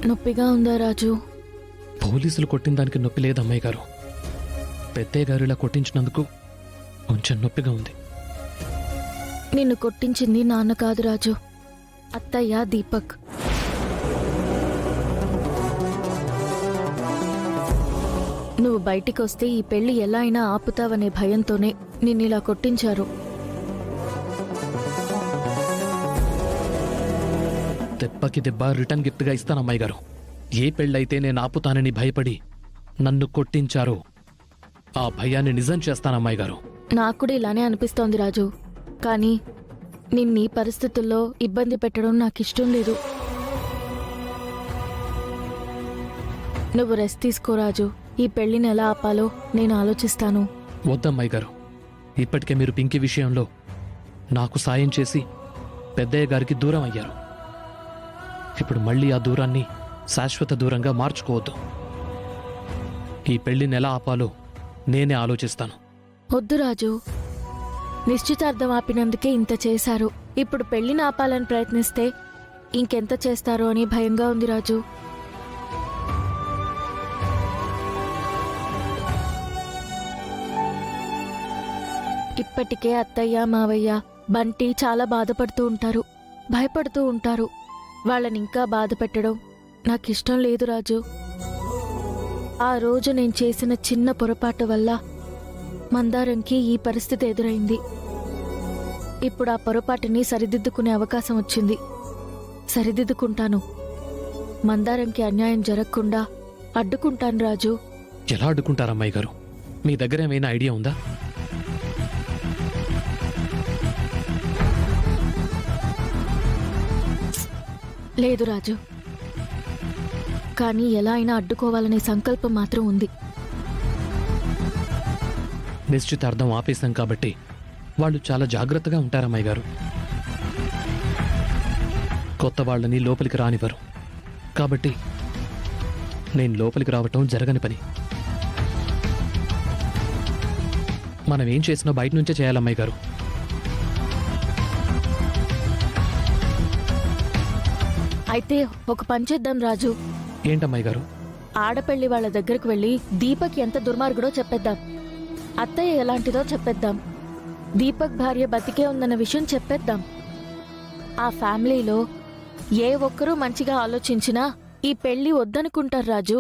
నొప్పిగా ఉందా రాజు? పోలీసులు కొట్టిన దానికి నొప్పి లేదు అమ్మాయి గారు. పెద్దయ్య గారు ఇలా కొట్టించినందుకు కొంచెం నొప్పిగా ఉంది. నిన్ను కొట్టించింది నాన్న కాదు రాజు, అత్తయ్య దీపక్. నువ్వు బయటికొస్తే ఈ పెళ్లి ఎలా అయినా ఆపుతావనే భయంతోనే నిన్నిలా కొట్టించారు. దెబ్బకి దెబ్బ రిటర్న్ గిఫ్ట్గా ఇస్తాను అమ్మాయి గారు. ఏ పెళ్ళైతే నేను ఆపుతానని భయపడి నన్ను కొట్టించారో ఆ భయాన్ని నిజం చేస్తాను అమ్మాయి గారు. నాకు కూడా ఇలానే అనిపిస్తోంది రాజు, కానీ నిన్నీ పరిస్థితుల్లో ఇబ్బంది పెట్టడం నాకిష్టం లేదు. నువ్వు రెస్ట్ తీసుకో రాజు, ఈ పెళ్లిని ఎలా ఆపాలో నేను ఆలోచిస్తాను. వద్దమ్మాయి గారు, ఇప్పటికే మీరు పింకీ విషయంలో నాకు సాయం చేసి పెద్దయ్య గారికి దూరం అయ్యారు. ఇప్పుడు మళ్ళీ ఆ దూరాన్ని శాశ్వత దూరంగా మార్చుకోవద్దు. ఈ పెళ్లిని ఎలా ఆపాలో నేనే ఆలోచిస్తాను. వద్దు రాజు, నిశ్చితార్థం ఆపినందుకే ఇంత చేశారు. ఇప్పుడు పెళ్లిని ఆపాలని ప్రయత్నిస్తే ఇంకెంత చేస్తారో అని భయంగా ఉంది రాజు. ఇప్పటికే అత్తయ్య, మావయ్య, బంటి చాలా బాధపడుతూ ఉంటారు, భయపడుతూ ఉంటారు. వాళ్ళని ఇంకా బాధ పెట్టడం నాకిష్టం లేదు రాజు. ఆ రోజు నేను చేసిన చిన్న పొరపాటు వల్ల మందారంకి ఈ పరిస్థితి ఎదురైంది. ఇప్పుడు ఆ పొరపాటుని సరిదిద్దుకునే అవకాశం వచ్చింది. సరిదిద్దుకుంటాను. మందారంకి అన్యాయం జరగకుండా అడ్డుకుంటాను రాజు. ఎలా అడ్డుకుంటారమ్మాయి గారు? మీ దగ్గర ఏమైనా ఐడియా ఉందా? లేదు రాజు, కానీ ఎలా అయినా అడ్డుకోవాలనే సంకల్పం మాత్రం ఉంది. నిశ్చితార్థం ఆపేశాం కాబట్టి వాళ్ళు చాలా జాగ్రత్తగా ఉంటారమ్మాయి గారు. కొత్త వాళ్ళని లోపలికి రానివ్వరు. కాబట్టి నేను లోపలికి రావటం జరగని పని. మనం ఏం చేసినా బయట నుంచే చేయాలమ్మాయి గారు. అయితే ఒక పని చేద్దాం రాజు. ఏంటమ్మాయి గారు? ఆడపెళ్లి వాళ్ళ దగ్గరకు వెళ్ళి దీపక్ ఎంత దుర్మార్గుడో చెప్పేద్దాం. అత్తయ్య ఎలాంటిదో చెప్పేద్దాం. దీపక్ భార్య బతికే ఉందన్న విషయం చెప్పేద్దాం. ఆ ఫ్యామిలీలో ఏ ఒక్కరూ మంచిగా ఆలోచించినా ఈ పెళ్లి వద్దనుకుంటారు రాజు.